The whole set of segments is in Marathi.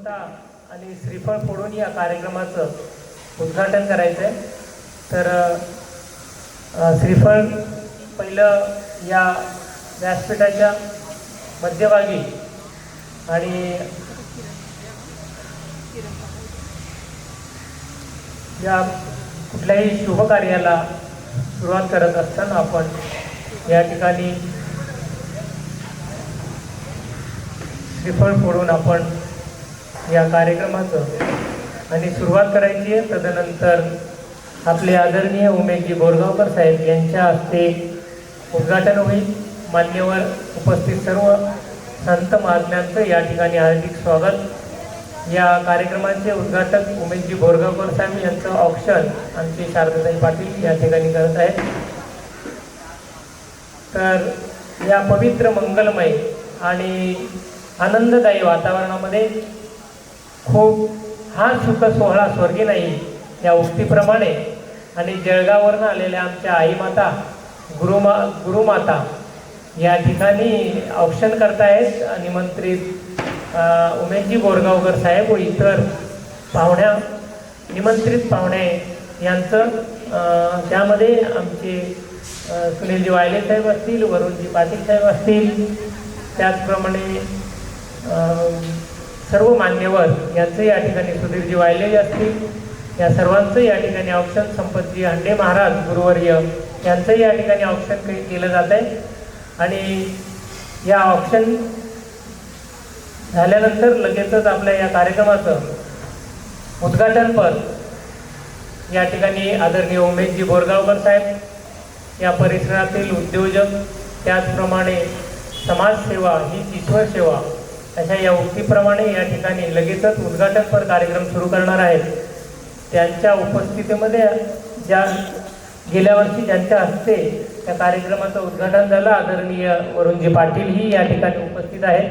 स्वतः आणि श्रीफळ फोडून या कार्यक्रमाचं उद्घाटन करायचं आहे। तर श्रीफळ पहिलं या व्यासपीठाच्या मध्यभागी आणि या कुठल्याही शुभ कार्याला सुरुवात करत असताना आपण या ठिकाणी श्रीफळ फोडून आपण या कार्यक्रमाचं आणि सुरुवात करायची आहे। तदनंतर आपले आदरणीय उमेशजी बोरगावकर साहेब यांच्या हस्ते उद्घाटन होईल। मान्यवर उपस्थित सर्व संत महात्म्यांचं या ठिकाणी हार्दिक स्वागत। या कार्यक्रमाचे उद्घाटक उमेशजी बोरगावकर साहेब यांचं औक्षण आमचे शारदाताई पाटील या ठिकाणी करत आहेत। तर या पवित्र मंगलमय आणि आनंददायी वातावरणामध्ये खूप हा सुख सोहळा स्वर्गी नाही या उक्तीप्रमाणे आणि जळगाववरून आलेल्या आमच्या आईमाता गुरुमाता या ठिकाणी औक्षण करतायत। निमंत्रित उमेशजी बोरगावकर साहेब व इतर निमंत्रित पाहुणे यांचं त्यामध्ये आमचे सुनीलजी वायले साहेब असतील, वरुणजी पाटील साहेब असतील, त्याचप्रमाणे सर्व मान्यवर यांचं या ठिकाणी सुधीरजी वायले असतील, या सर्वांचं या ठिकाणी औक्षण संपतजी हांडे महाराज गुरुवर्य यांचं या ठिकाणी औक्षण केलं जात आहे। आणि या औक्षण झाल्यानंतर लगेचच आपल्या या कार्यक्रमाचं उद्घाटनपर या ठिकाणी आदरणीय उमेशजी बोरगावकर साहेब या परिसरातील उद्योजक, त्याचप्रमाणे समाजसेवा हीच ईश्वर सेवा अशा या उक्तीप्रमाणे या ठिकाणी लगेचच उद्घाटनपर कार्यक्रम सुरू करणार आहेत। त्यांच्या उपस्थितीमध्ये ज्या गेल्या वर्षी ज्यांच्या हस्ते त्या कार्यक्रमाचं उद्घाटन झालं आदरणीय वरुणजी पाटील ही या ठिकाणी उपस्थित आहेत।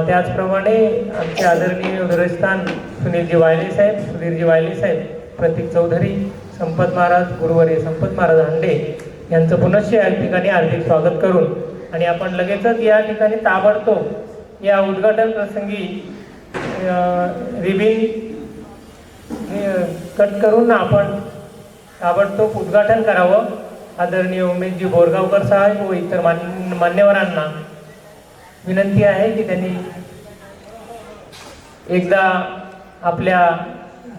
त्याचप्रमाणे आमचे आदरणीय उदरस्थान सुनीलजी वायले साहेब, सुधीरजी वायले साहेब, प्रतीक चौधरी, संपत महाराज गुरुवर्य संपत महाराज हांडे यांचं पुनश्च या ठिकाणी हार्दिक स्वागत करून आणि आपण लगेचच या ठिकाणी ताबडतोब या उद्घाटन प्रसंगी रिबीन कट करून आपण ताबडतोब उद्घाटन करावं। आदरणीय उमेशजी बोरगावकर साहेब व इतर मान्यवरांना विनंती आहे की त्यांनी एकदा आपल्या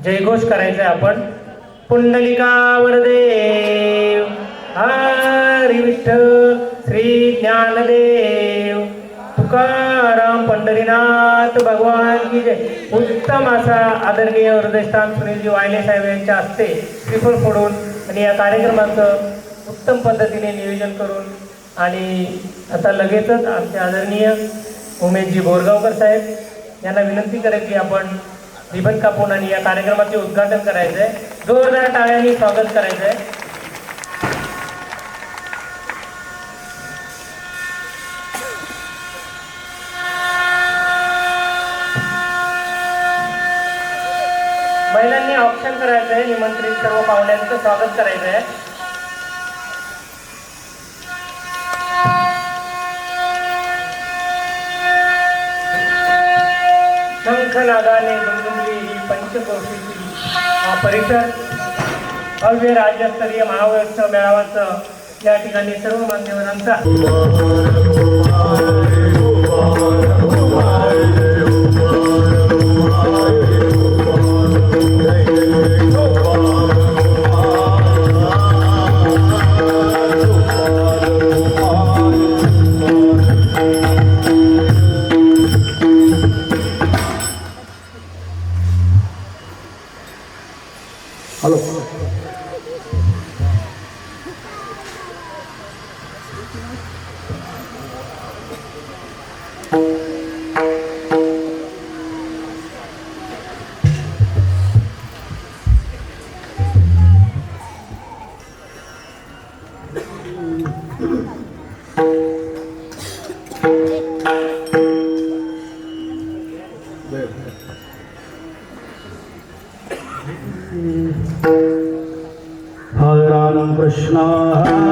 जयघोष करायचा आहे। आपण पुंडलिका वरदेव हरी विठ्ठल श्री ज्ञानदेव तुकाराम पंढरीनाथ भगवान की जय। उत्तम असा आदरणीय हृदयस्थान सुनीलजी वायले साहेब यांच्या हस्ते श्रीफळ फोडून आणि या कार्यक्रमाचं उत्तम पद्धतीने नियोजन करून आणि आता लगेचच आमचे आदरणीय उमेशजी बोरगावकर साहेब यांना विनंती करेल की आपण रिबन कापून आणि या कार्यक्रमाचे उद्घाटन करायचं आहे। जोरदार टाळ्यांनी स्वागत करायचं आहे। महिलांनी औक्षण करायचं आहे। निमंत्रित सर्व पाहुण्यांचं स्वागत करायचं आहे। शंखनादाने दुमदुमली ही पंचक्रोशीची हा परिसर भव्य राज्यस्तरीय महाउत्सव मेळाव्याचं या ठिकाणी सर्व मान्यवरांचा हरे राम कृष्ण हरे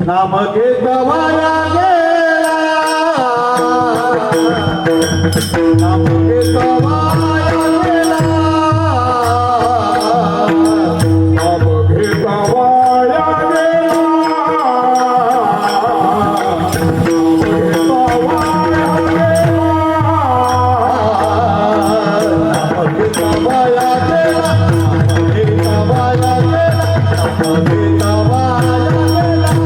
नाम घेत वाया गेला, नाम घेत वाया गेला, नाम घेत वाया गेला, नाम घेत वाया गेला, नाम घेत वाया गेला, नाम घेत वाया गेला, नाम घेत वाया गेला.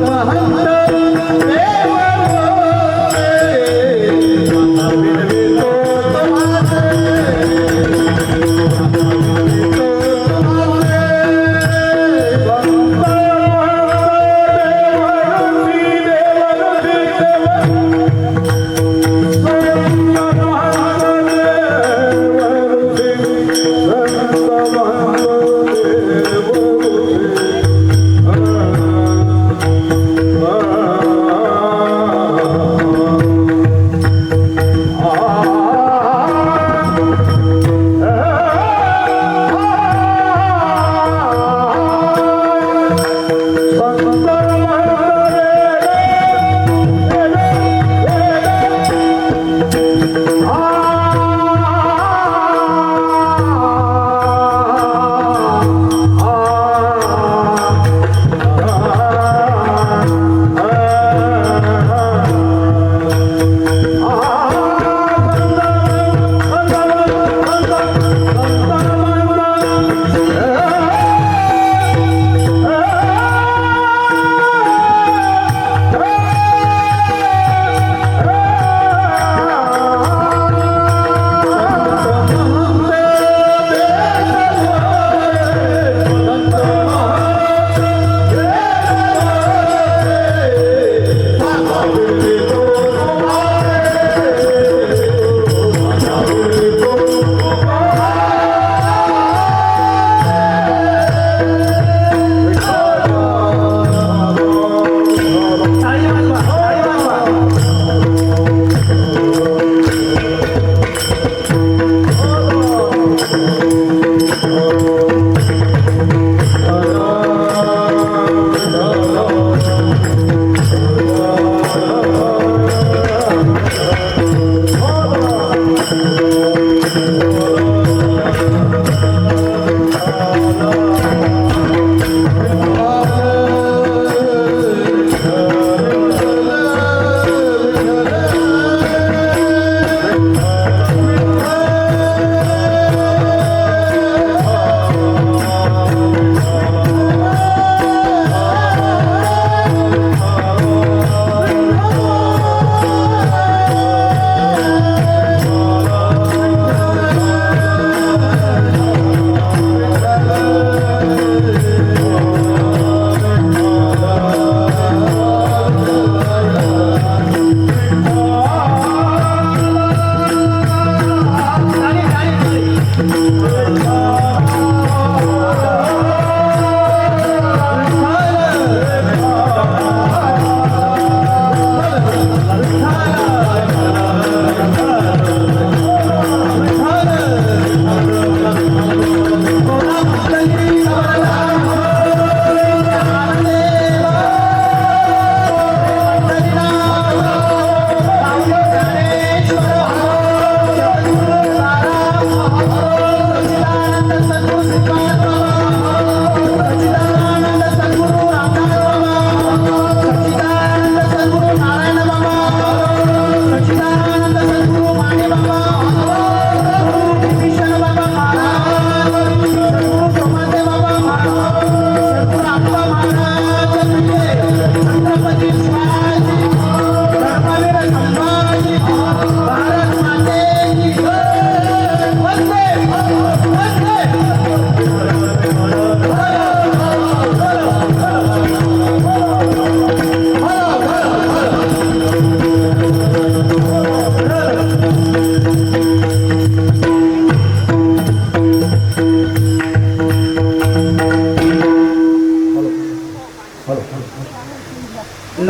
Mahanta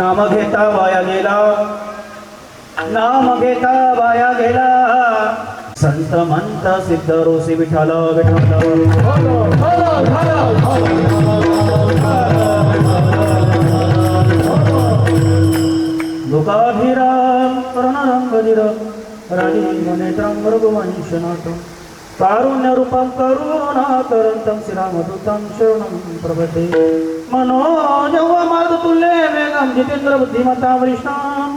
नाम घेता वाया गेला, नाम घेता वाया गेला, संत मंत सिद्ध रोसी विठाल लोकाभिराम रणरंगधीर राजीवनेत्रं मृगवंशनाथं कारुण्य रूपं करुणाकरन्तं श्रीरामदूतं शरणं प्रपद्ये मनोजवमारुतुल्ये वेगं जितेन्द्र बुद्धिमतां वरिष्ठां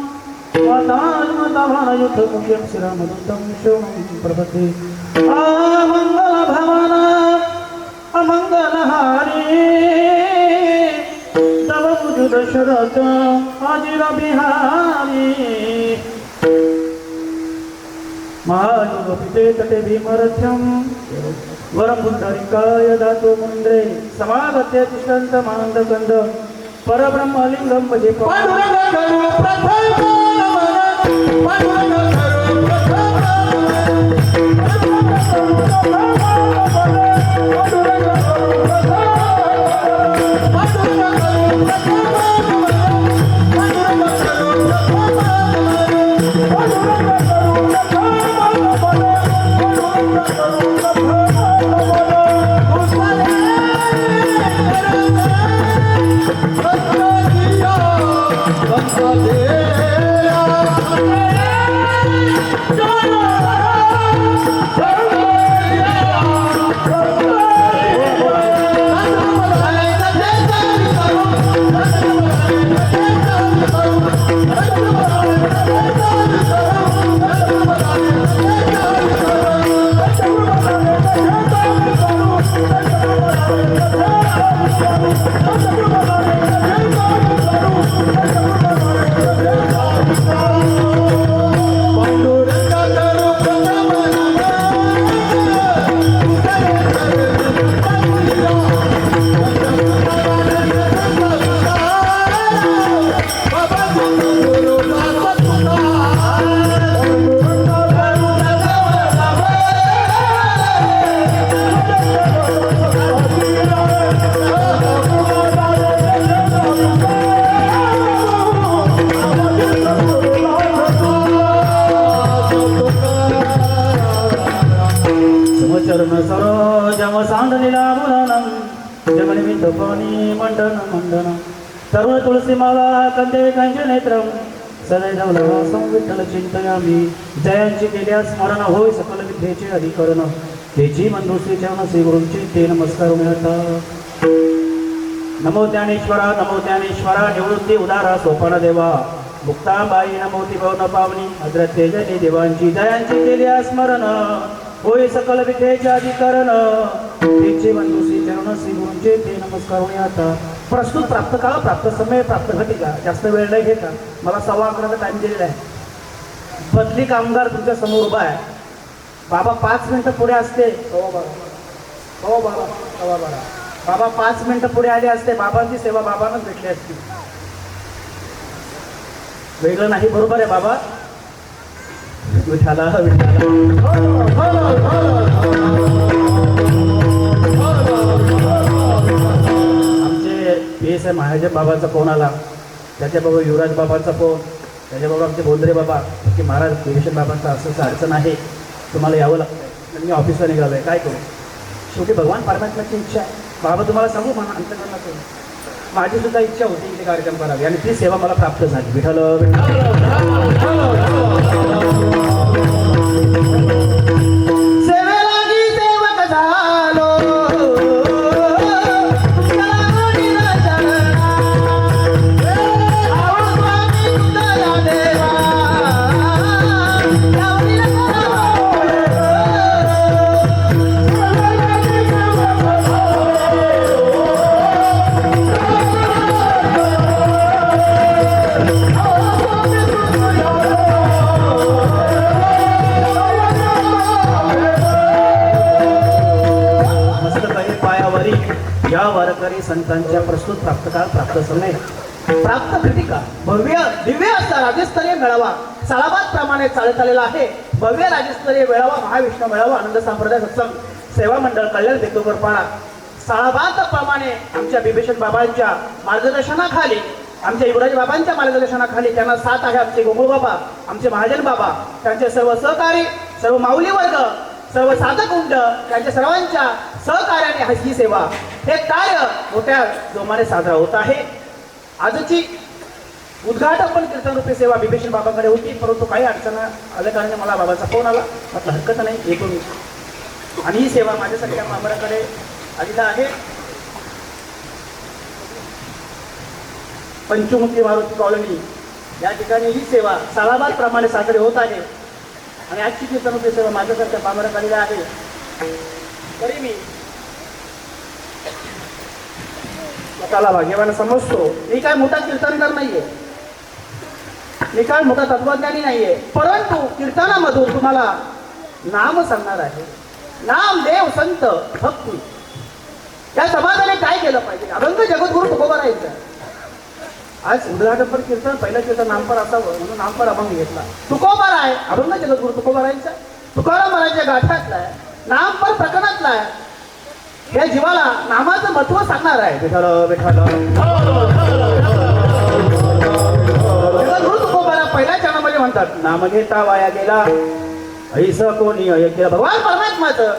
वातात्मताभानयुद्धमुख्यं श्रीरामदूतं शरणं प्रपद्ये अमङ्गल भवन अमङ्गलहारी तव पूज दशरथ अजिर बिहारी महायुगपिते तटे भीमरथ्यं वरं पुण्डरीकाय दातो मुन्द्रे समागत्य तिष्ठन्त मानन्दकन्द परब्रह्मलिङ्गं भजे चरण सरोजम सांडलीला मुलानं जगनिमित्त पाणी मंडन मंडन तरुण तुळसी माला कंदे कंचे नेत्रम सदैव विठ्ठल चिंतयामी जयांची केल्या स्मरण होय सकल विद्येचे अधिकरण तेची मंदुश्री चरण श्री गुरूंची ते नमस्कार मिळतात नमो ज्ञानेश्वरा निवृत्ती उदारा सोपान देवा मुक्ताबाई नमोती भवन पावनी अद्र तेजनी देवांची जयांची केल्या स्मरण होय सकल विद्येचे अधिकरण तेचे मंदुश्री चरण श्री गुरूंचे ते नमस्कार आता प्रस्तुत प्राप्त काळ प्राप्त समय प्राप्त घटिका जास्त वेळ नाही घेता मला 11:15 टाइम दिलेला आहे बदली कामगार तुमच्या समोर उभा आहे बाबा 5 मिनिटं पुढे असते बाबा 5 मिनिटं पुढे आले असते बाबांची सेवा बाबांनाच भेटली असती वेगळं नाही बरोबर आहे बाबा विठाला आमचे पीएस आहे महाजन बाबाचा फोन आला त्याच्या बाबा युवराज बाबांचा फोन त्याच्या बाबा आमचे बोंद्रे बाबा की महाराज पिरेशन बाबांचा असं अडचण आहे तुम्हाला यावं लागतं मी ऑफिसला निघालो आहे काय करू शेवटी भगवान परमात्म्याची इच्छा आहे बाबा तुम्हाला सांगू म्हणा अंतकरणातून माझी सुद्धा इच्छा होती इथे कार्यक्रम करावे आणि ती सेवा मला प्राप्त झाली विठ्ठल सेवेलागी सेवक झालो या वारकरी संतांच्या प्रस्तुत प्राप्त काळ प्राप्त समय प्राप्त घटिका भव्य दिव्य असा राज्यस्तरीय मेळावा साळाबाद प्रमाणे चालत आलेला आहे भव्य राज्यस्तरीय मेळावा महाविष्णू मेळावा आनंद संप्रदाय सत्संग सेवा मंडळ कल्याण देतोगरपाडा साळाबाद प्रमाणे आमच्या बिभीषण बाबांच्या मार्गदर्शनाखाली आमच्या युवराज बाबांच्या मार्गदर्शनाखाली त्यांना साथ आहे आमचे गोकुळ बाबा, आमचे महाजन बाबा, त्यांचे सर्व सहकारी, सर्व माऊली वर्ग, सर्व साधक उंड, त्यांच्या सर्वांच्या सहकार्याने ही सेवा, हे कार्य मोठ्या जोमाने साजरा होत आहे. आजची उद्घाटन कीर्तन रूपी सेवा बिभीषण बाबांकडे होती, परंतु काही अडचण आल्या कारणाने मला बाबाचा फोन आला. म्हटलं हरकत नाही, येतो मी. आणि ही सेवा माझ्यासारख्या मामराकडे आलेला आहे. पंचमुखी मारुती कॉलनी या ठिकाणी ही सेवा सालाबाद प्रमाणे साजरी होत आहे. आणि आजची कीर्तन रूपी सेवा माझ्यासारख्या पामरात आलेला आहे. तरी मी स्वतःला भाग्यवान समजतो. मी काय मोठा कीर्तनकार नाहीये, मी काय मोठा तत्वज्ञानी नाहीये, परंतु कीर्तनामधून तुम्हाला नाम सांगणार आहे. नाम, देव, संत, भक्ती या समाजाने काय केलं पाहिजे. अभंग जगद्गुरु तुकोबा राहायचं. आज उद्घाटनपर कीर्तन, पहिलं कीर्तन नामपर असावं म्हणून नामपर अभंग घेतला. तुकोबा आहे, अभंग जगद्गुरु तुकोबा राहायचा. तुकाराम महाराजांच्या गाठातला आहे, नामपर प्रकरणातला आहे. या जीवाला नामाचं महत्व सांगणार आहे. विठ्ठल विठ्ठल जगद्गुरु तुकोबाला पहिल्या चरणामध्ये म्हणतात, नाम घेता वाया गेला ऐसा कोणी ऐकलं. भगवान परमात्माचं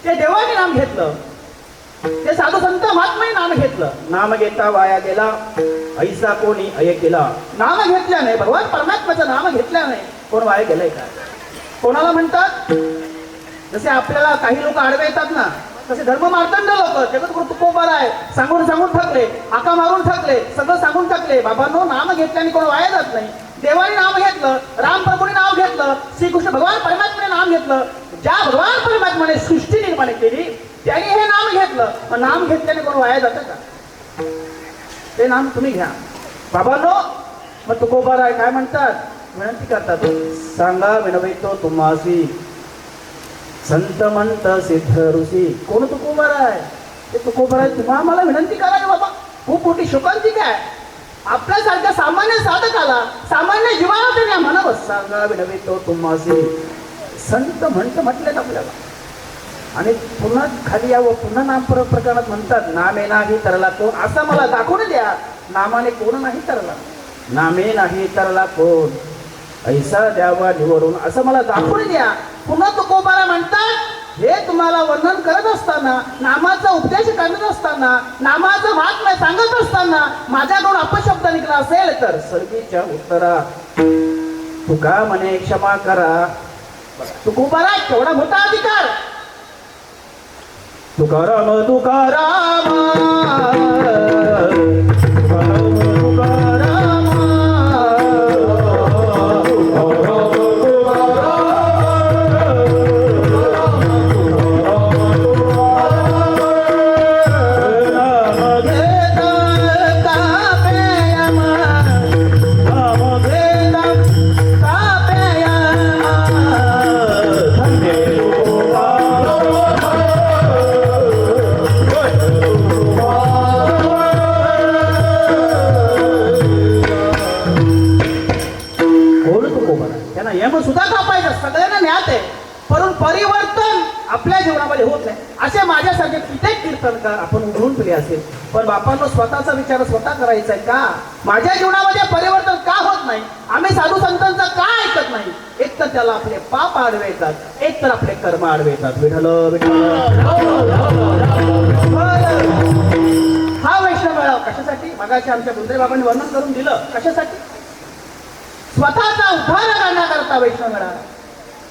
ते देवाने नाम घेतलं, ते साधू संत महात्माने नाम घेतलं. नाम घेता वाया गेला ऐसा कोणी ऐकला. नाम घेतल्याने, भगवान परमात्माचं नाम घेतल्याने कोण वाया गेलंय का? कोणाला म्हणतात, जसे आपल्याला काही लोक आडवे येतात ना, तसे धर्म मार्तंड लोक जगद्गुरु तुकोबा आहे सांगून सांगून थकले, हाका मारून थकले, सगळं सांगून थकले. बाबांनो, नाम घेतल्याने कोण वाया जात नाही. देवाने नाम घेतलं, राम प्रभूने नाव घेतलं, श्रीकृष्ण भगवान परमात्माने नाम घेतलं. ज्या भगवान परमात्माने सृष्टी निर्माण केली त्यांनी हे नाम घेतलं. मग नाम घेतल्याने कोण वाया जातं का? ते नाम तुम्ही घ्या बाबांनो. मग तुकोबाराय काय म्हणतात, विनंती करतात, सांगा विनवितो तुम्हासी संत म्हणत सिद्ध ऋषी. कोण तुकोबाराय? ते तुकोबाराय. तुम्हा आम्हाला विनंती करावी बाबा, खूप मोठी शोकांतिक आहे. आपल्यासारख्या सामान्य साधकाला, सामान्य जीवाला त्यांनी म्हणावं, सांगा विनवितो तुम्हासी संत म्हटलेत आपल्याला. आणि पुन्हा खाली यावं, पुन्हा नाम प्रकरणात म्हणतात, नामे नाही तरला कोण. असं मला दाखवून द्या, नामाने कोण नाही तरला, नामे नाही तरला कोण, ऐसा द्यावा निवरून, असं मला दाखवून द्या. पुन्हा तुकोबारा म्हणतात, हे तुम्हाला वर्णन करत असताना, नामाचा उपदेश करत असताना, नामाचं महात्म्य सांगत असताना माझ्याकडून अपशब्द निघाला असेल तर सर्गीच्या उत्तरा तुका म्हणे क्षमा करा. तुकोबारा केवढा मोठा अधिकार. तुकाराम तुकाराम तुकाराम तुकाराम सुद्धा कापायचं, सगळ्यांना ज्ञात आहे, परंतु परिवर्तन आपल्या जीवनामध्ये होत नाही. असे माझ्यासारखे कित्येक कीर्तनकार आपण उघडून दिले असेल, पण बापांना स्वतःचा विचार स्वतः करायचा आहे का? माझ्या जीवनामध्ये परिवर्तन का होत नाही? आम्ही साधू संतांचा का ऐकत नाही? एक तर त्याला आपले पाप आडवे येतात, एक तर आपले कर्म आडवे येतात. विठ्ठल विठ्ठल. हा वैष्णव मेळावा कशासाठी? मगाशी आमच्या गुंजरे बाबांनी वर्णन करून दिलं. कशासाठी? स्वतःचा उद्धार करण्याकरता वैष्णव मेळावा,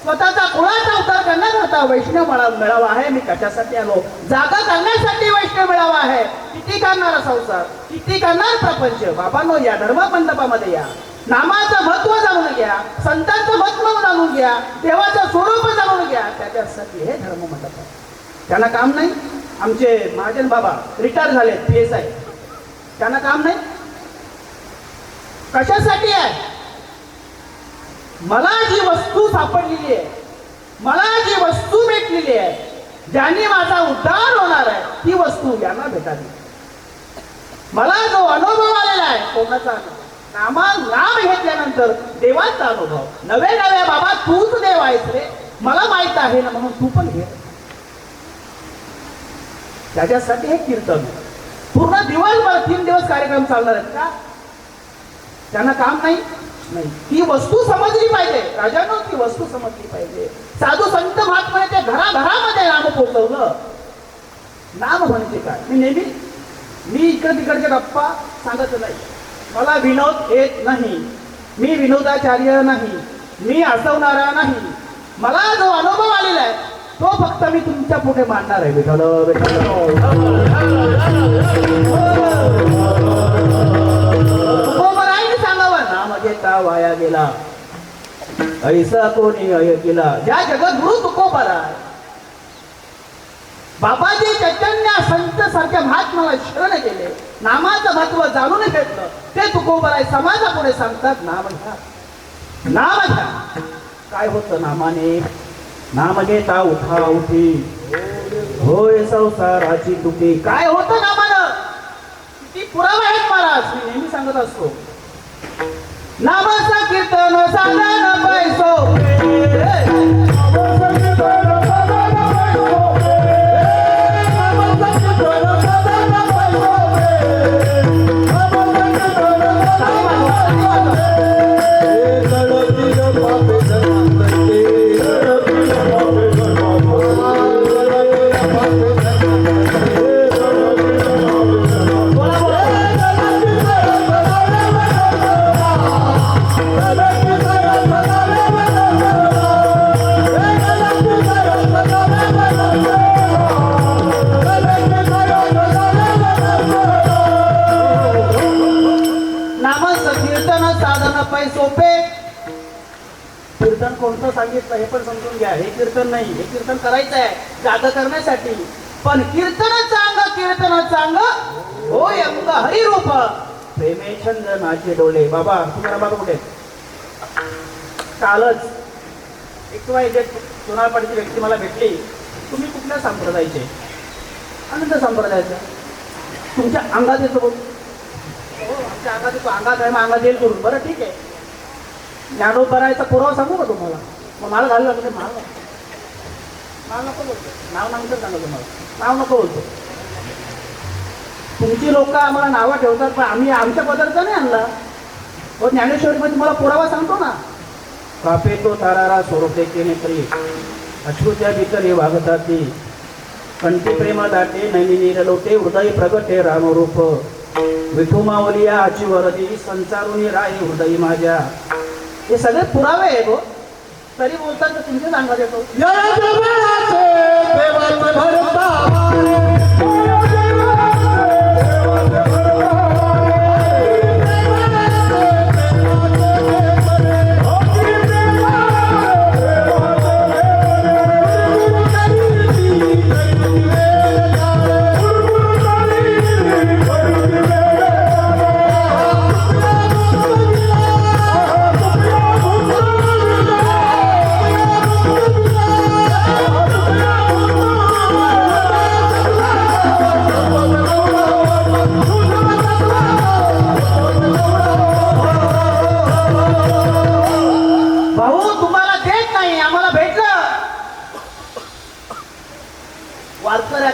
स्वतःचा कुळाचा उद्धार करण्याकरता वैष्णव मेळावा आहे. मी कशासाठी आलो? जागा करण्यासाठी वैष्णव मेळावा आहे. किती करणार संसार, किती करणार प्रपंच. बाबांनो, या धर्म मंडपामध्ये या, नामाचं महत्व जाणून घ्या, संतांचं महत्व जाणून घ्या, देवाचं स्वरूप जाणून घ्या. त्याच्यासाठी हे धर्म मंडप आहे. त्यांना काम नाही. आमचे महाजन बाबा रिटायर झाले, PSI, त्यांना काम नाही. कशासाठी आहे? मला जी वस्तू सापडलेली आहे, मला जी वस्तू भेटलेली आहे, ज्याने माझा उद्धार होणार आहे, ती वस्तू यांना भेटावी. मला जो अनुभव आलेला आहे, कोणाचा अनुभव? नाम घेतल्यानंतर देवाचा अनुभव. नवे नवे बाबा तूच देव आहेस रे, मला माहित आहे ना, म्हणून तू पण घे. त्याच्यासाठी हे कीर्तन पूर्ण दिवसभर 3 दिवस कार्यक्रम चालणार आहेत का? त्यांना काम नाही नाही, ती वस्तू समजली पाहिजे राजांनो, ती वस्तू समजली पाहिजे. साधू संत महात्माने ते घराघरामध्ये नाम पोचवलं. नाम म्हणजे काय? मी इकडे तिकडच्या गप्पा सांगत नाही, मला विनोद येत नाही, मी विनोदाचार्य नाही, मी हसवणारा नाही. मला जो अनुभव आलेला आहे तो फक्त मी तुमच्या पुढे मांडणार आहे. विठ्ठल विठ्ठल सांगावं, नाम घेता वाया गेला ऐसा कोणी अय केला. ज्या जगद्गुरु तुकोबाला बाबाजी चैतन्य संत सारख्या महात्माला शरण गेले, नामाचं महत्व जाणून घेतलं, ते तुकोबाराय समाजापुढे सांगतात नाम घ्या, नाम घ्या. काय होतं नामाने? नाम घेता उठा उठी होय संसाराची तुटी. काय होतं नामानं? किती पुरावा आहेत महाराज, मी नेहमी सांगत असतो. नामाचा कीर्तन साधन पैसो सोपे. कीर्तन कोणतं सांगितलं हे पण समजून घ्या. हे कीर्तन नाही, हे कीर्तन करायचं आहे जाग करण्यासाठी. पण कीर्तन चांग होय अंग हरिरूप प्रेमे छंद नाचे डोळे. बाबा तुम्हाला बाबा कुठे? कालच एक सोनारपाडीची व्यक्ती मला भेटली. तुम्ही कुठल्या संप्रदायाचे? अनंत संप्रदायाचा. तुमच्या अंगात येतो बोल. हो आमच्या अंगात येतो. अंगात आहे मग अंगात येईल करून. बरं ठीक आहे, ज्ञानोबरायचा पुरावा सांगू का तुम्हाला? मग मला घालू लागले. नाव नको बोलतो, नाव नंतर सांगा तुम्हाला. नाव नको बोलतो. तुमची लोक आम्हाला नावं ठेवतात, पण आम्ही आमच्या पदार्थ नाही आणला. हो ज्ञानेश्वरीमध्ये तुम्हाला पुरावा सांगतो ना. कापे तो तारारा स्वरूपे केने तरी अश्रुत्या भीतरे वागतात ती कंठी प्रेमा दाटे नैनी नीर लोटे हृदय प्रगटे रामरूप विठू मावलिया आची वरदी संचारुनी राय हृदय माझ्या. हे सगळे पुरावे आहे गो, तरी बोलतात तर तुमचे सांगत येतो.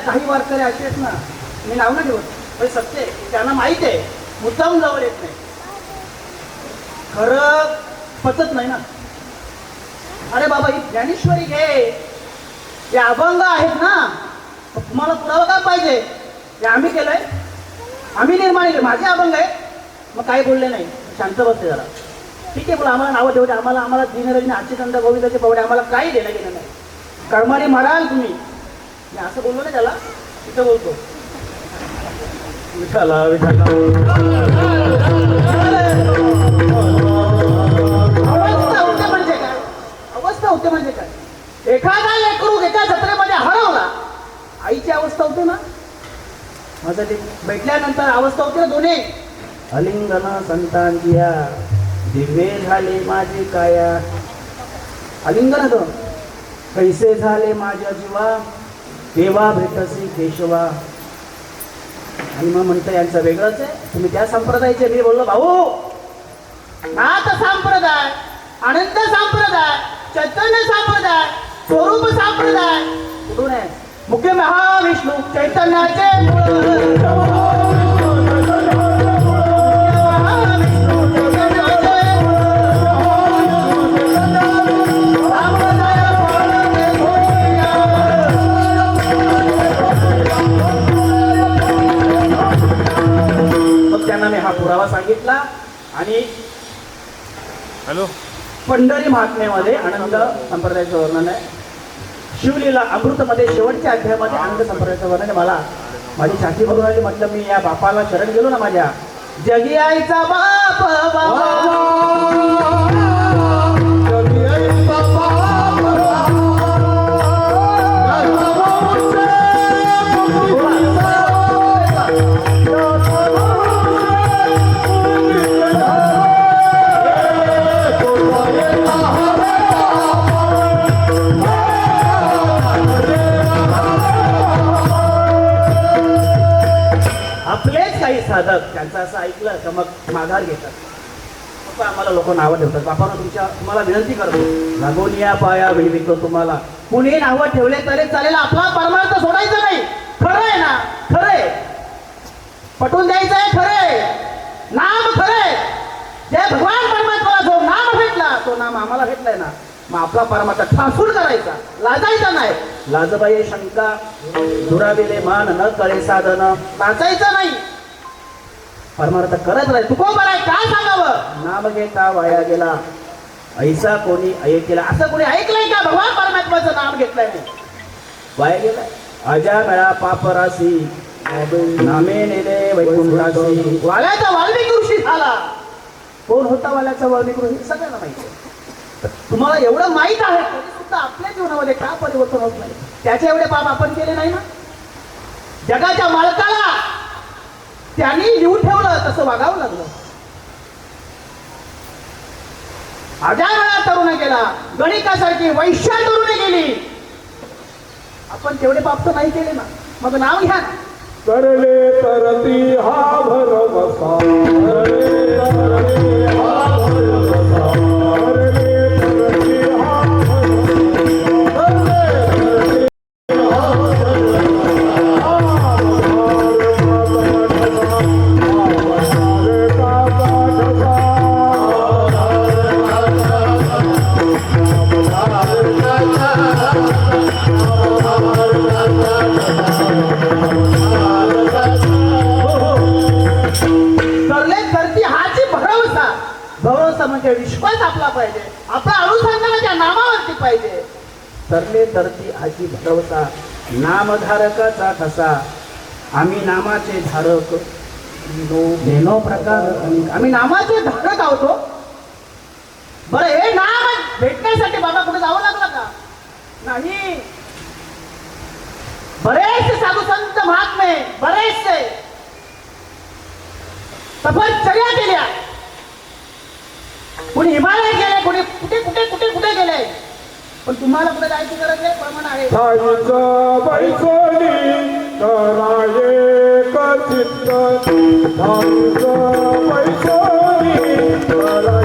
काही वारकरी असे आहेत ना, मी नाव नाही ठेवत, पण सत्य आहे, त्यांना माहित आहे मुद्दाम जवळ येत नाही, खरं पचत नाही ना. अरे बाबा ही ज्ञानेश्वरी घे, हे अभंग आहेत ना, तुम्हाला पुरावा काय पाहिजे? हे आम्ही केलंय, आम्ही निर्माण केले, माझे अभंग आहे. मग काही बोलले नाही, शांत बसते जरा. ठीक आहे, बोला आम्हाला नावं ठेवते, आम्हाला दिनरजनी अच्युतानंद गोविंदाचे पवडे आम्हाला काही देणं गेलं नाही. कर्माने म्हणाल तुम्ही, मी असं बोललो ना त्याला, तिथं बोलतो विठाला विठाला. अवस्था होते म्हणजे काय? अवस्था होते म्हणजे काय? एखादा लेकरू एका जत्रेमध्ये हरवला, आईची अवस्था होते ना, माझं ते भेटल्यानंतर अवस्था होते ना दोन्ही. अलिंगन संतान दिया दिव्य झाले माझे काया. अलिंगन तो कैसे झाले माझ्या जीवा, देवा भेटसी केशवा. आणि मग म्हणतं यांचं वेगळंच आहे, तुम्ही त्या संप्रदायाचे. मी बोललो भाऊ, नाथ संप्रदाय, अनंत संप्रदाय, चैतन्य संप्रदाय, स्वरूप संप्रदाय कुठून आहे? मुख्य महाविष्णू चैतन्याचे मूळ. घेतला आणि पंढरी महात्म्यामध्ये आनंद संप्रदायाचं वर्णन आहे. शिवलीला अमृतमध्ये शेवटच्या अध्यायामध्ये आनंद संप्रदायाचं वर्णन आहे. मला माझी छाती भरून आली. म्हटलं मी या बापाला शरण गेलो ना, माझ्या जगी आईचा बाप आपलेच काही साधक त्यांचं असं ऐकलं का मग माघार घेतात. मग आम्हाला लोक नावं ठेवतात. बापानं तुम्हाला विनंती करतो, लागोनिया पाया विळवितो तुम्हाला. कुणी नावं ठेवले तरी चालेल, आपला परमार्थ सोडायचा नाही. खरं आहे ना, खरंय पटवून द्यायचं आहे, खरंय नाम खरंय. जे भगवान परमात्म्याला जो नाम भेटला तो नाम आम्हाला भेटलाय ना, मग आपला परमार्थ ठासून करायचा, लाजायचा नाही. लाजबाई शंका दुराविले मान न कळे साधन, लाजायचं नाही, परमार्थ करत राहील. तुकोबर आहे काय सांगावं, नाम घेता वाया गेला ऐसा कोणी ऐकला. असं कोणी ऐकलंय का भगवान परमात्म्याचं नाम घेतलंय नाही वाया गेलाय. अजा मेळा पापरासी नामे नेले वैकुंठासी. वाल्याचा वाल्मिकी ऋषी झाला. कोण होता वाल्याचा वाल्मिकी ऋषी सगळ्यांना माहिती आहे. तुम्हाला एवढं माहित आहे तरी सुद्धा आपल्या जीवनामध्ये का परिवर्तन होत नाही? त्याचे एवढे पाप आपण केले नाही ना. जगाच्या मालकाला त्यांनी लिहून ठेवलं तसं वागावं लागलं. अजावेळा तरुण गेला, गणिकासारखी वैश्या तरुण गेली. आपण तेवढे पाप तर नाही केले ना. मग नाव घ्या ना. करले तरती हा भरवसा, करले तरती हा भरवसा, करले तरती हा भरवसा, करले तरती हा भरोसा म्हणजे विश्वास आपला पाहिजे, आपला अनुसंधान त्या नामावरती पाहिजे. तरले तरती हाची भरवसा, नामधारकाचा ठसा. आम्ही नामाचे धारक धेनो प्रकार, आम्ही नामाचे धारक आहोतो. बरं, हे नाम भेटण्यासाठी बाबा कुठे जावं लागलं का? नाही. बरेचसे साधू संत महात्मे, बरेचसे तपश्चर्या केल्या. कुणी हिमालय गेले, कुणी कुठे कुठे कुठे कुठे गेले. पण तुम्हाला कुठे जायची गरज आहे, प्रमाण आहे. साईचं बैसोनी कराये कचित्त, साईचं बैसोनी कराये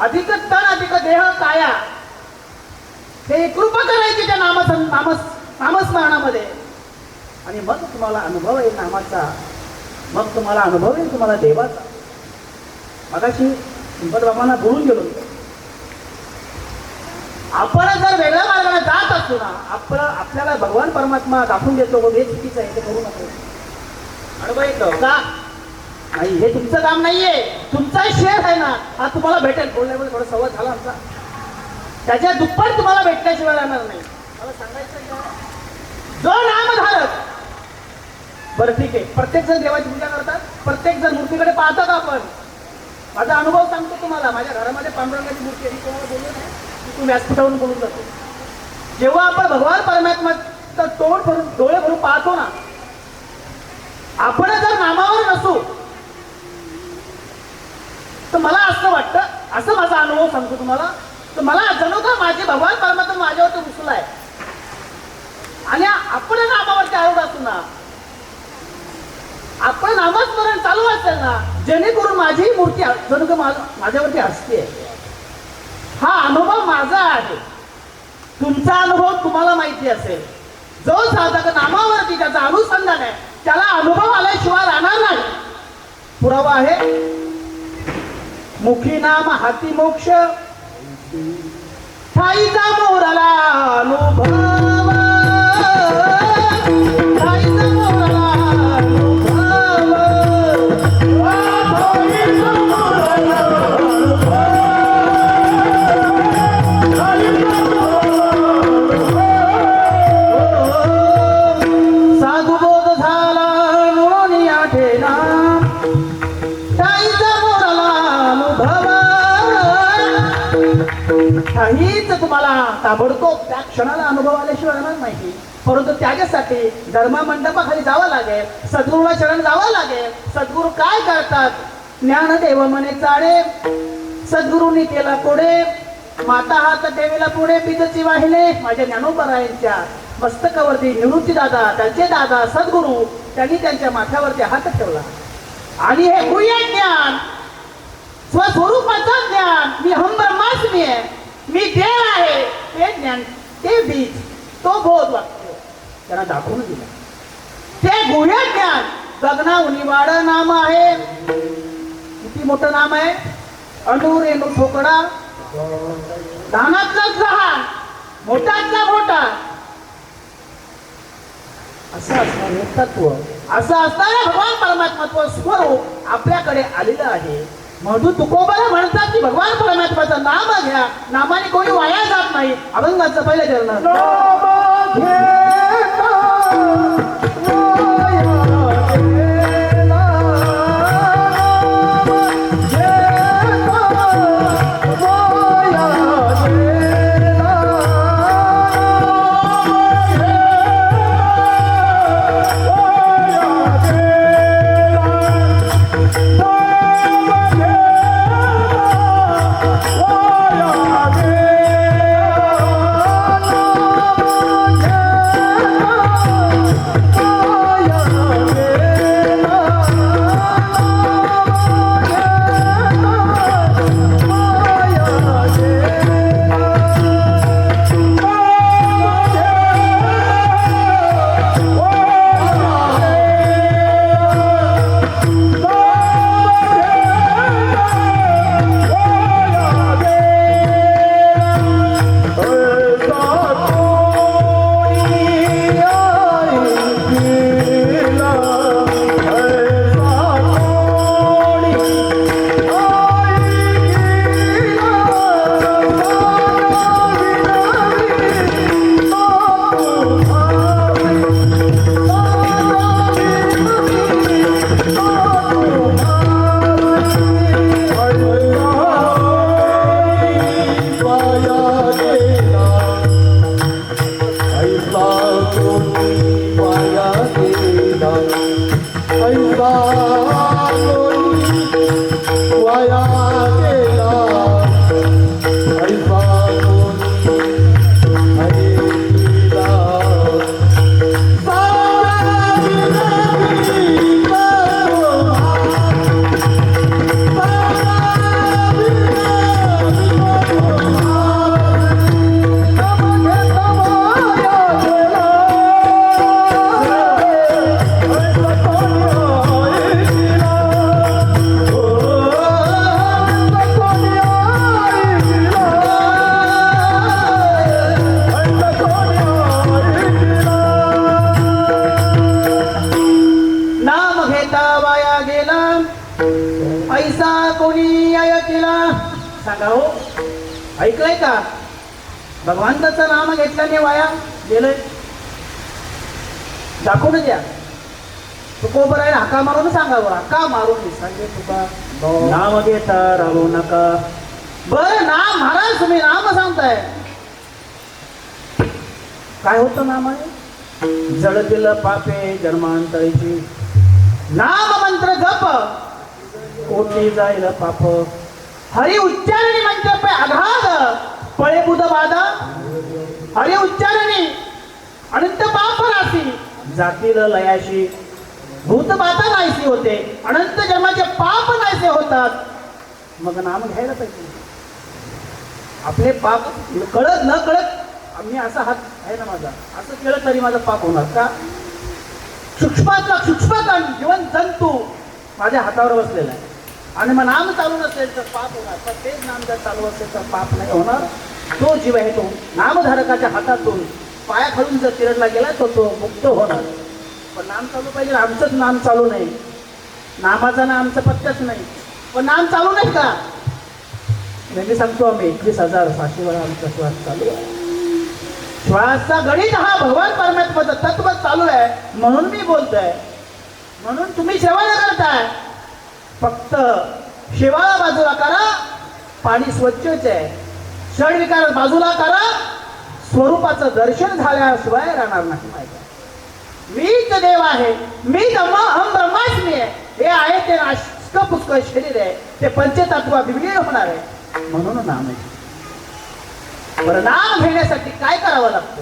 अधिक तन अधिक देह काया, ते कृपा करायची त्या नामस्मरणामध्ये. आणि मग तुम्हाला अनुभव येईल नामाचा, मग तुम्हाला अनुभव येईल तुम्हाला देवाचा. मगाशी गणपत बाबांना बोलून गेलो, आपण जर वेगळ्या मार्गाने जात असतो ना, आपल्याला भगवान परमात्मा दाखवून देतो हे चुकीचं आहे, ते करू नको. अनुभव येतो का नाही, हे तुमचं काम नाहीये, तुमचा शेअर आहे ना, हा तुम्हाला भेटेल. बोलण्यामध्ये थोडा संवाद झाला आमचा, त्याच्या दुप्पट तुम्हाला भेटल्याशिवाय राहणार नाही. मला सांगायचं जो नामधारक, बरं ठीक आहे, प्रत्येक जण देवाची पूजा करतात, प्रत्येक जण मूर्तीकडे पाहतात. आपण माझा अनुभव सांगतो तुम्हाला. माझ्या घरामध्ये पांडुरंगाची मूर्ती आहे, तुम्हाला बोललो नाही, तू व्यासपीठावरून बोलून जातो. जेव्हा आपण भगवान परमात्म्याचं तोंड भरून डोळे भरून पाहतो ना, आपण जर नामावर नसू तर मला असं वाटतं, असं माझा अनुभव सांगतो तुम्हाला, तर मला जणू का माझे भगवान परमात्मा माझ्यावरती रुसलाय आणि आपण नामावरती आरूढ असू ना, आपण नामस्मरण चालू असेल ना, जेणेकरून माझी मूर्ती जणू का माझ्यावरती हसते. हा अनुभव माझा आहे. तुमचा अनुभव तुम्हाला माहिती असेल. जो साधक नामावरती त्याचा अनुसंधान आहे त्याला अनुभव आल्याशिवाय राहणार नाही. पुरावा आहे मुखी नाम हाती मोक्ष, ठाईचा मोराला अनुभव, ठाईचा मोराला अनुभव, ठाईचा मोराला अनुभव, साधू बोध झाला म्हणून या ठेना, ठाईचा मोराला अनुभव. काहीच तुम्हाला ताबडतोब त्या क्षणाला अनुभव आल्याशिवाय राहणार नाही. परंतु त्याच्यासाठी धर्म मंडपाखाली जावं लागेल, सद्गुरूला शरण जावं लागेल. सद्गुरू काय करतात? ज्ञानदेव म्हणे चाळे, सद्गुरूंनी केला पुढे, माता हात देवीला पुढे बीजची वाहिले. माझ्या ज्ञानोबरायांच्या मस्तकावरती निवृत्ती दादा, त्यांचे दादा सद्गुरू, त्यांनी त्यांच्या माथ्यावरती हात ठेवला आणि हे गुह्य ज्ञान, स्वस्वरूपाचं ज्ञान, मी हम ब्रह्मास्मी आहे, मी देव आहे, ते ज्ञान, ते बीज, तो बोध वाक्य त्यांना दाखवून दिला. ते गुह्य ज्ञान गगना उनिवाड नाम आहे. किती मोठं नाम आहे? अणुरेणू ठोकडा, लहानातला लहान, मोठातला मोठा, असं असणारे तत्व, असं असणारे भगवान परमात्मा स्वरूप आपल्याकडे आलेलं आहे. म्हणून तुकोबाला म्हणतात की भगवान परमात्म्याचं नाम घ्या, नामाने कोणी वाया जात नाही. अभंगाचं पहिलं चरण, नाम घेता सांगा हो, ऐकलंय का? भगवंताचं नाम घेतल्याने वाया गेलंय. दाखवून द्या. तुकोबर आहे, हाका मारून सांगावं. हाका मारून सांगे तुका नाम घेता राहू नका. बर नाम महाराज तुम्ही नाम सांगताय. काय होतं नाम आहे? जळतील पापे जन्मांतरीची, नाम मंत्र जप कोटी जाईल पाप हरी उच्चारणी मंत्र पे आघात पळे बुध बाध हरी उच्चारणी अनंत पाप राशी जातील लयाशी भूत बाधा नाहीसे होते अनंत जन्माचे पाप नाहीसे होतात. मग नाम घ्यायला पाहिजे. आपले पाप कळत न कळत आम्ही असा हात आहे ना माझा असं केलं तरी माझं पाप होणार का? सूक्ष्मातला सूक्ष्मकण जीवन जंतू माझ्या हातावर बसलेला आहे आणि मग नाम चालू नसेल तर पाप होणार. पण तेच नाम जर चालू असेल तर पाप नाही होणार. तो जीव आहे तो नामधारकाच्या हातातून पायाखालून जर तिरडला गेला तर तो मुक्त होणार. पण नाम चालू पाहिजे. आमचंच नाम चालू नाही. नामाचा ना आमचा पत्ताच नाही. पण नाम चालू नाही का? म्हणजे सांगतो आम्ही 21,700 वेळा आमचा श्वास चालू आहे. श्वासचा गणित हा भगवान परमात्म्याचं तत्व चालू आहे म्हणून मी बोलतोय. म्हणून तुम्ही सेवा न करताय. फक्त शेवाळा बाजूला करा. पाणी स्वच्छच आहे. षडविकार बाजूला करा. स्वरूपाचं दर्शन झाल्याशिवाय राहणार नाही. माहिती मीच देव आहे. मी हम ब्रह्मास्मी आहे. हे आहे ते नाशक पुष्कळ शरीर आहे. ते पंचतत्व विलीन होणार आहे. म्हणून नाम आहे. बरं नाम घेण्यासाठी काय करावं लागतं?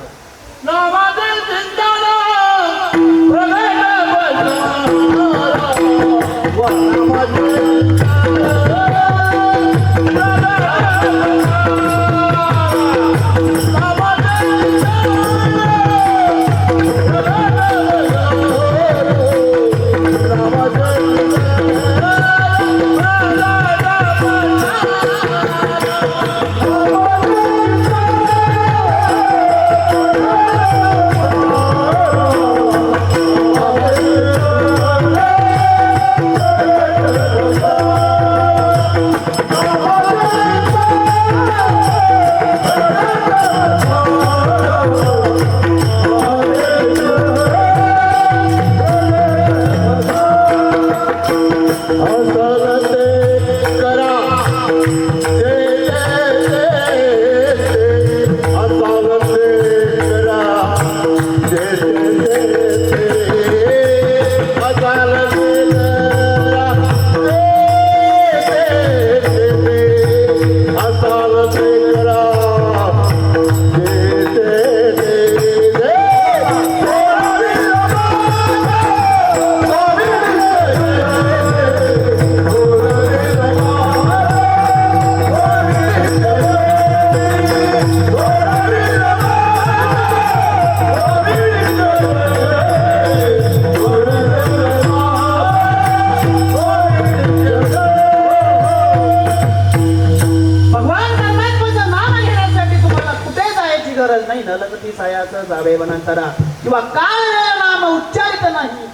गरज नाही. न लगती सायाचं जावे वनांतरा किंवा काय नाम उच्चारित नाही.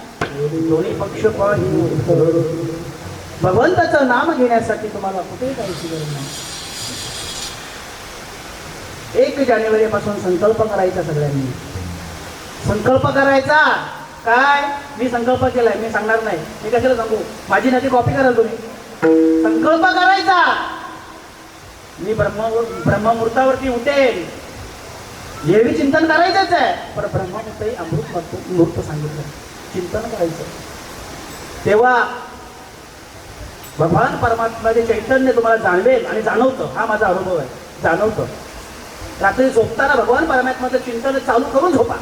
दोन्ही पक्ष पाही भगवंताचं नाम घेण्यासाठी तुम्हाला कुठेही जायची गरज नाही. 1 जानेवारीपासून संकल्प करायचा. सगळ्यांनी संकल्प करायचा. काय मी संकल्प केलाय मी सांगणार नाही. मी कशाला सांगू? माझी नाती कॉपी कराल तुम्ही. संकल्प करायचा. मी ब्रह्ममुहूर्तावरती उठेल. देवी चिंतन करायचंच आहे. पण ब्रह्ममुहूर्तही अमृत मुहूर्त सांगितलं. चिंतन करायचं. तेव्हा भगवान परमात्म्याचे चैतन्य तुम्हाला जाणवेल आणि जाणवतं. हा माझा अनुभव आहे. जाणवतं. रात्री झोपताना भगवान परमात्म्याचं चिंतन चालू करून झोपा.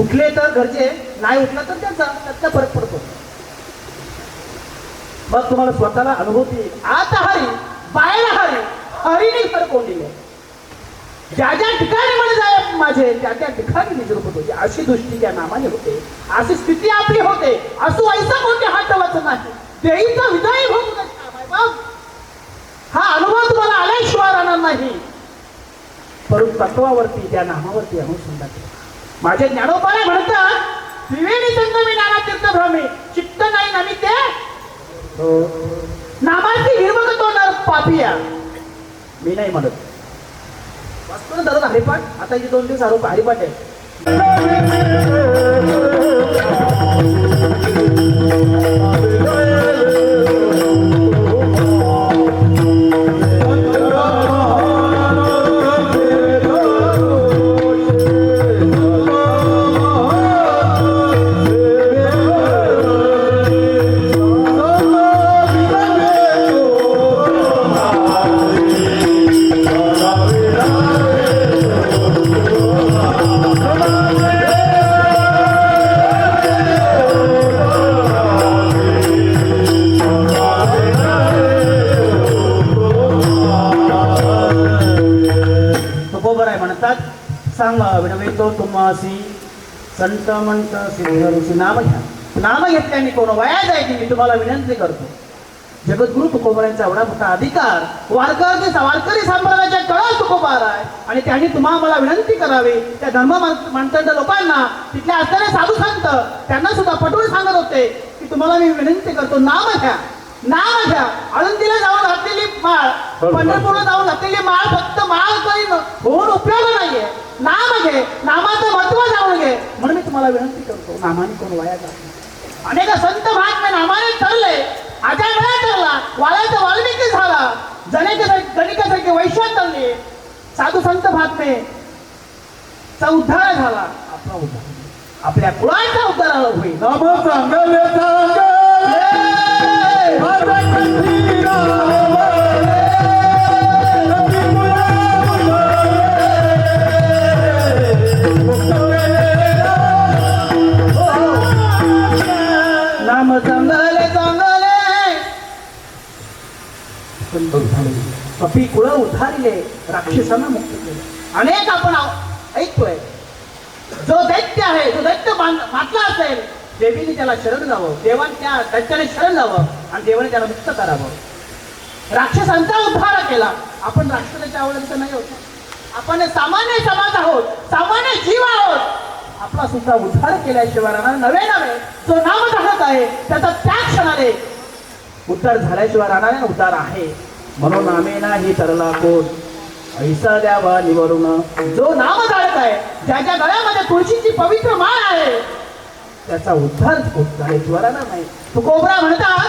उठले तर घरचे, नाही उठलं तर त्याचा फरक पडतो. मग तुम्हाला स्वतःला अनुभूती येईल. आता हरी बाहेर हरी हरीने फरक कोंडले. ज्या ज्या ठिकाणी मला जाय माझे त्या त्या ठिकाणी निजरूप होते. अशी दृष्टी त्या नामाने होते. अशी स्थिती आपली होते. असू ऐसा कोणते हात ठेवायचं नाही. देईचा विदाई होऊन हा अनुभव तुम्हाला आल्याशिवाय राहणार नाही. परंतु तत्वावरती त्या नामावरती अनुसंधान ठेवा. माझे ज्ञानोबाला म्हणतात त्रिवेणी संगमी नाना तीर्थभ्रमे चित्त नाही नमी ते नामाची हिरवग तो नर पापिया. मी नाही म्हणत. वाचतो ना दररोज हरिपाठ. आता इथे 2 दिवस हरिपाठ आहे. सांगा विनवितो तुम्हासी संत म्हणत सिद्ध ऋषी नाम घ्या. नाम घेतल्याने कोण वया जायची मी तुम्हाला विनंती करतो. जगद्गुरु तुकोबारांचा एवढा मोठा अधिकार वारकरी सांभाळण्याच्या कळा तुकोबार आहे आणि त्यांनी तुम्हाला मला विनंती करावी. त्या धर्म मानतंड लोकांना तिथले असणारे साधू संत त्यांना सुद्धा पटवून सांगत होते की तुम्हाला मी विनंती करतो नाम घ्या, नाम घ्या. आळंदीला जाऊन घातलेली माळ, पंढरपूरला जाऊन घातलेली माळ फक्त माळ काही होऊन उपयोग नाहीये. नाम घे, नामाचं महत्व जाणून घे म्हणून मी तुम्हाला विनंती करतो. नामाने कोण वाया जात नाही. अनेक संत महात्मे नामाने ठरले, आजा वेळा ठरला, वाळाचा वाल्मिकी झाला, गणिकासारखे वैश्वात ठरले, साधू संत महात्मे चा उद्धार झाला. आपला उद्धार आपल्या कुळाचा उद्धार होईल. नाम चांगले चांगले माझ्या कंठी राहावे. रवी नाम चांगले चांगले कपी कुळ उद्धारिले, राक्षसांना मुक्त केले. अनेक आपण ऐकतोय जो दैत्य आहे, जो दैत्य मातला असेल देवीने त्याला शरण जावं, देवाने त्या दैत्याने शरण जावं आणि देवाने त्याला मुक्त करावं. राक्षसांचा उद्धार केला. आपण राक्षसाच्या आवडीचं नाही होत. आपण सामान्य समाज आहोत, सामान्य जीव आहोत. आपला सुद्धा उद्धार केल्याशिवाय राहणार नवे नवे जो नाम टाकत आहे त्याचा त्या क्षणाने उद्धार झाल्याशिवाय राहणार उद्धार आहे. म्हणून नामे नाही तरला कोण ऐसा द्यावा निवरून. जो नाम धारक आहे, ज्याच्या गळ्यामध्ये तुळशीची पवित्र माळ आहे त्याचा उद्धार झाल्याशिवाय राहणार नाही. तुकोबरा म्हणतात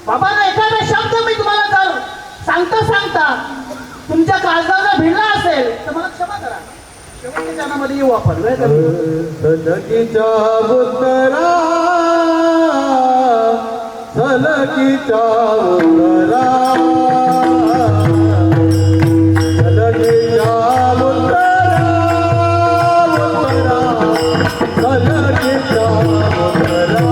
बाबांना एखादा शब्द मी तुम्हाला जर सांगता तुमच्या काळजाला भिडला असेल तर मला क्षमा करा. शेवटच्या क्षणामध्ये येऊ आपण. वेळ कमी. सलकीच्या उतरा, सलकीच्या उतरा, सलकीच्या उतरा, सलकीच्या उतरा.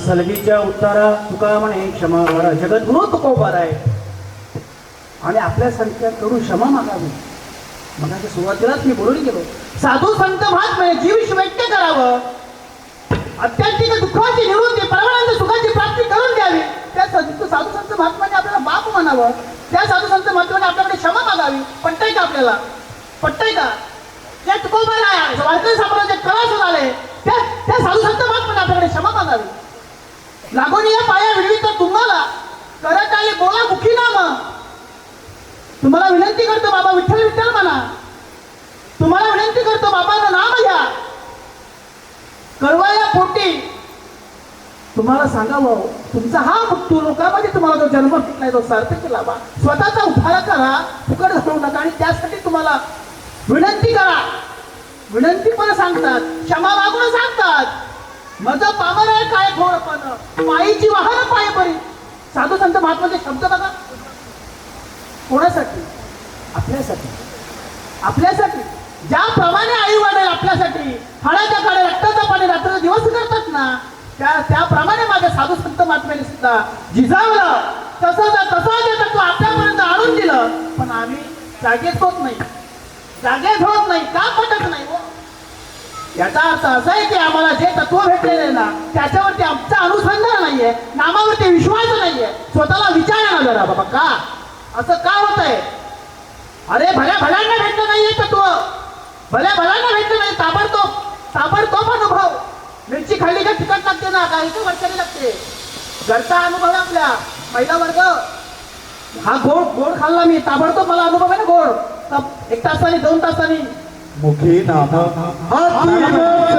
सलगीच्या उत्तरा तुका म्हणे क्षमा करा. जगद्गुरु तुकोबार आहे आणि आपल्यासारख्याकडून क्षमा मागावी. मगाच्या सुरुवातीलाच मी बोलून गेलो, साधू संत महात्मे जीव व्यक्त करावं, अत्याधिक दुःखाची निवृत्ती, परमानंद सुखाची प्राप्ती करून द्यावी. त्या साधू संत महात्म्याने आपल्याला बाप म्हणावं, त्या साधू संत महात्म्याने आपल्याकडे क्षमा मागावी. पटतंय का आपल्याला? पटतंय का? त्या तुकोबार आहे वारकरी साम्राज्यात कळा झाले त्या साधू संत महात्म्याने आपल्याकडे क्षमा मागावी. लागून या पाया विडवितो तुम्हाला करत आले बोला मुखी नाम. तुम्हाला विनंती करतो बाबा विठ्ठल विठ्ठल म्हणा. तुम्हाला विनंती करतो बाबांना नाम घ्या. कळवाया पोटी तुम्हाला सांगावं तुमचा हा मृत्यू लोकांमध्ये तुम्हाला जो जन्म भेटलाय तो सार्थक लावा. स्वतःचा उद्धार करा, फुकट घालू नका. आणि त्यासाठी तुम्हाला विनंती करा. विनंती पण सांगतात, क्षमा मागून सांगतात. माझं पामर आहे काय थोडपण पायीची वाहन पाय परी. साधू संत महात्माचे शब्द बघा. कोणासाठी? आपल्यासाठी. आपल्यासाठी ज्याप्रमाणे आई वडील आपल्यासाठी हाडाच्या काळे रक्ताचा पाणी रात्र दिवस करतात ना, त्याप्रमाणे माझ्या साधू संत महात्म्याने सुद्धा जिजावलं. तसं ते तत्व आपल्यापर्यंत आणून दिलं, पण आम्ही जागेच होत नाही. का पटत नाही हो? याचा अर्थ असा आहे की आम्हाला जे तत्व भेटलेले आहे ना त्याच्यावरती आमचं अनुसंधान नाहीये, नामावरती विश्वास नाहीये. स्वतःला विचारा ना जरा बाबा, का असं का होत आहे? अरे भल्या भल्यांना भेटलं नाहीये तत्व, भल्या भल्यांना भेटलं नाही. ताबडतोब अनुभव. मिरची खाल्ली का तिखट लागते ना, काही वर्षाने लागते. घरचा अनुभव आहे आपल्या महिला वर्ग. हा गोड खाल्ला मी, ताबडतोब मला अनुभव आहे ना गोड. 1 तासाने 2 तासाने मुखी नाम हाती मोक्ष.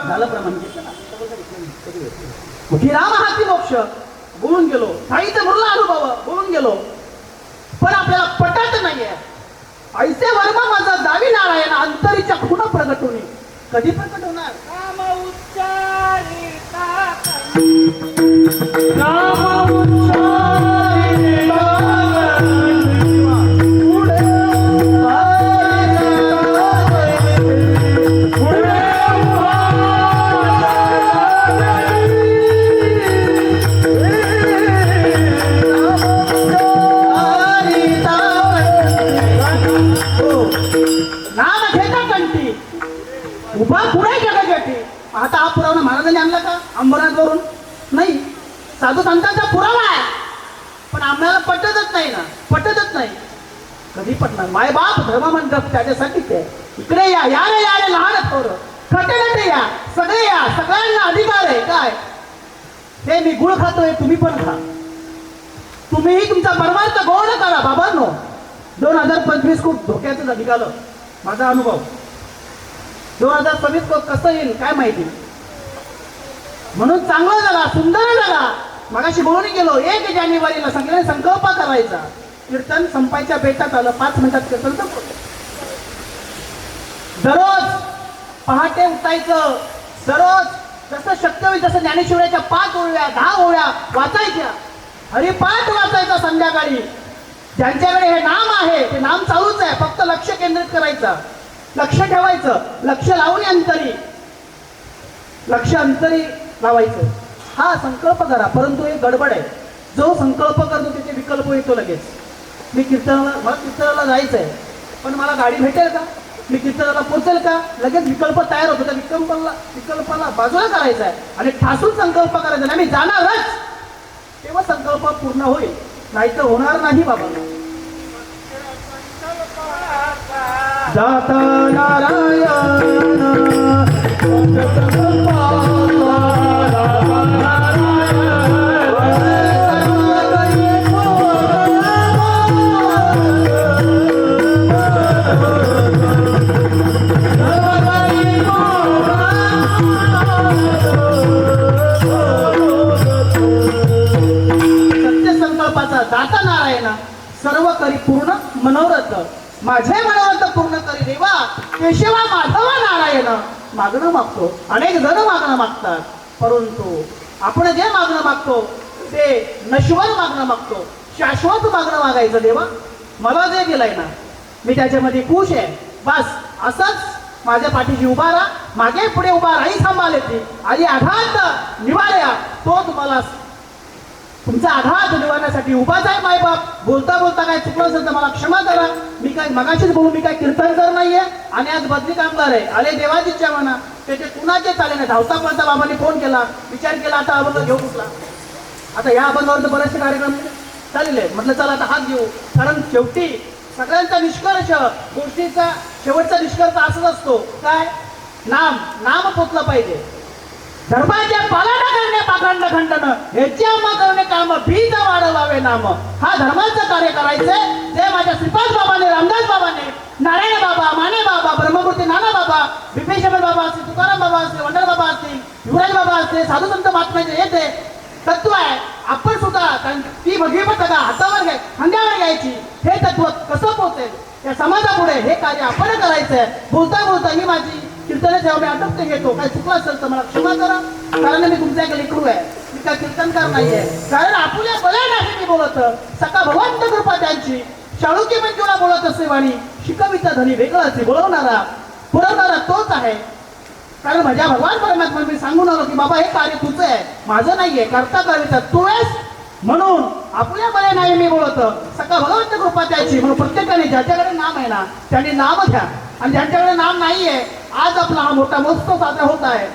झालं प्रमाण. मुखी राम हाती मोक्ष बोलून गेलो, साहित्य मुरला अनुभव बोलून गेलो, पण आपल्याला पटत नाहीये. ऐसे वर्म माझा दावी नारायण अंतरीच्या खुण प्रगटून कधी प्रकट होणार? उभा पुढे जगासाठी. आता हा पुरावा महाराजांनी आणला का अंबरनाथवरून? नाही, साधू संतांचा पुरावा आहे, पण आम्हाला पटतच नाही. कधी पटणार? मायबाप धर्ममंडप त्याच्यासाठी ते. इकडे या रे लहान थोर खटे या, सगळे या, सगळ्यांना अधिकार आहे. काय हे मी गुळ खातोय, तुम्ही पण खा. तुम्हीही तुमचा परमार्थ गोड करा बाबांनो. 2025 खूप धोक्याचं निघालं. माझा अनुभव 2026 कसं येईल काय माहिती. म्हणून चांगला झाला, सुंदर झाला. मगाशी बोलून गेलो 1 जानेवारीला सगळ्यांनी संकल्प करायचा. कीर्तन संपायच्या बेतात आलं, 5 मिनिटात कीर्तन संपलं. दररोज पहाटे उठायचं, दररोज जसं शक्य होईल तसं ज्ञानेश्वराच्या 5 ओळ्या 10 ओळ्या वाचायच्या. हरिपाठ वाचायचा संध्याकाळी. ज्यांच्याकडे हे नाम आहे ते नाम चालूच आहे, फक्त लक्ष केंद्रित करायचं, लक्ष ठेवायचं, लक्ष लावून अंतरी लावायचं. हा संकल्प करा, परंतु एक गडबड आहे. जो संकल्प करतो त्याचे विकल्प येतो लगेच. मला कीर्तनाला जायचं आहे, पण मला गाडी भेटेल का? मी कीर्तनाला पोहोचेल का? लगेच विकल्प तयार होतो. त्या विकल्पाला बाजूला करायचा आहे आणि ठासून संकल्प करायचा नाही, मी जाणारच. तेव्हा संकल्प पूर्ण होईल, नाही तर होणार नाही बाबा. जाता नारायण सत्य संकल्पाचा दाता नारायण सर्व करी पूर्ण मनोरथ. माझे मनोरथ पूर्ण करी देवा केशवा माधवा नारायण. मागणं मागतो, अनेक जण मागणं मागतात, परंतु आपण जे मागणं मागतो ते नश्वर मागणं मागतो, शाश्वत मागणं मागायचं. देवा मला जे दिलंय ना मी त्याच्यामध्ये खुश आहे, बस असंच माझ्या पाठीशी उभा राहा. मागे पुढे उभा राही सांभाळ येते आणि आघात निवाऱ्या तो तुम्हाला तुमचा आघात निवारण्यासाठी उभाच आहे. मायबाप बोलता काय चुकलं असेल तर मला क्षमा करा. मी काय मगाशीच बोलू, मी काय कीर्तनकर नाहीये आणि आज बदली कामगार आहे. आले देवाजीच्या म्हणा, त्याचे कुणाचे चाले नाही. धावता पळता बाबांनी फोन केला, विचार केला आता अभंग घेऊ कुठला. आता या अभंगावर तर बरेचसे कार्यक्रम चालले. म्हटलं चला आता हात घेऊ, कारण शेवटी सगळ्यांचा निष्कर्ष, गोष्टीचा शेवटचा निष्कर्ष असाच असतो. काय? नाम पोचलं पाहिजे. धर्माच्या पालना करणे पाखंड खंडन ह्याची आम्हा करणे काम बीज वाढवावे नाम. हा धर्माचं कार्य करायचंय जे माझ्या श्रीपाद बाबाने, रामदास बाबाने, नारायण बाबा, माने बाबा, ब्रह्ममूर्ती नाना बाबा, बिपेश्वर बाबा असतील, तुकाराम बाबा असतील, वंडर बाबा असतील, युवराज बाबा असतील, साधू संत महात्म्याचे येते तत्व आहे. आपण सुद्धा ती भगवीपत हातावर खांद्यावर घ्यायची. हे तत्व कसं पोहोचेल या समाजापुढे हे कार्य आपण करायचंय. बोलता ही माझी कीर्तन जेव्हा मी आटोपते घेतो, काय चुकलं असेल तर मला क्षमा करा, कारण मी तुमच्या एक लेकरू आहे, मी काय कीर्तनकार नाहीये. कारण आपुल्या बल्या नाही मी बोलत, सका भगवंत कृपा त्यांची शाळुकी मंजुळा बोलत असे वाणी शिकविता धनी वेगळाच पुरवणारा तोच आहे. कारण माझ्या भगवान परमात्मा मी सांगून आलो की बाबा हे कार्य तुझं आहे, माझं नाहीये, करता करायचं तू आहेस. म्हणून आपल्या बरे नाही मी बोलत, सका भगवंत कृपा त्याची. म्हणून प्रत्येकाने ज्याच्याकडे नाम आहे ना त्यांनी नाम घ्या, आणि ज्यांच्याकडे नाम नाहीये आज आपला हा मोठा महोत्सव साजरा होत आहे,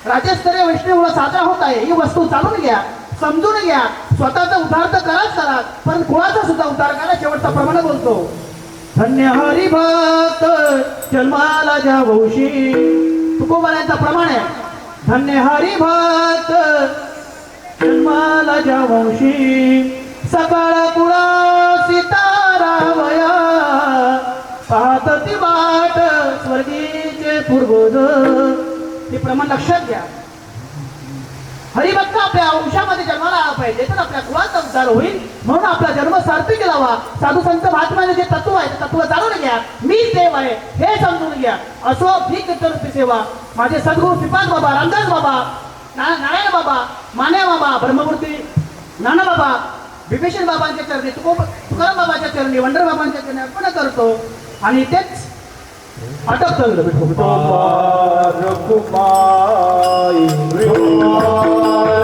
राज्यस्तरीय वैष्णव साजरा होत आहे. ही वस्तू जाणून घ्या, समजून घ्या, स्वतःचा उद्धार तर कराच करा, पण कुणाचा सुद्धा उद्धार करा. शेवटचा प्रमाण बोलतो, धन्य हरिभक्त जन्माला ज्या वंशी. तुकोबारायांचा प्रमाण आहे, धन्य हरिभक्त जन्माला ज्या वंशी, सकाळ कुळा सीतारामया, पाहत ती वाट स्वर्गीचे पूर्वज. हे प्रमाण लक्षात घ्या. हरिभक्त आपल्या वंशामध्ये जन्माला आला पाहिजे, तर आपल्या कुळाचा उद्धार होईल. म्हणून आपला जन्म सार्थकी लावा. साधू संत महात्म्याने जे तत्व आहे ते तत्व जाणून घ्या. मी देव आहे हे समजून घ्या. असो ही कीर्तनरूपी सेवा माझे सद्गुरू श्रीपाद बाबा, रामदास बाबा, नारायण बाबा, मान्या बाबा, ब्रह्ममूर्ती नाना बाबा, विभीषण बाबांच्या चरणी, तुकाराम बाबाच्या चरणी, वंडर बाबांच्या चरणी अर्पण करतो. आणि तेच अटक चाललं. कुमार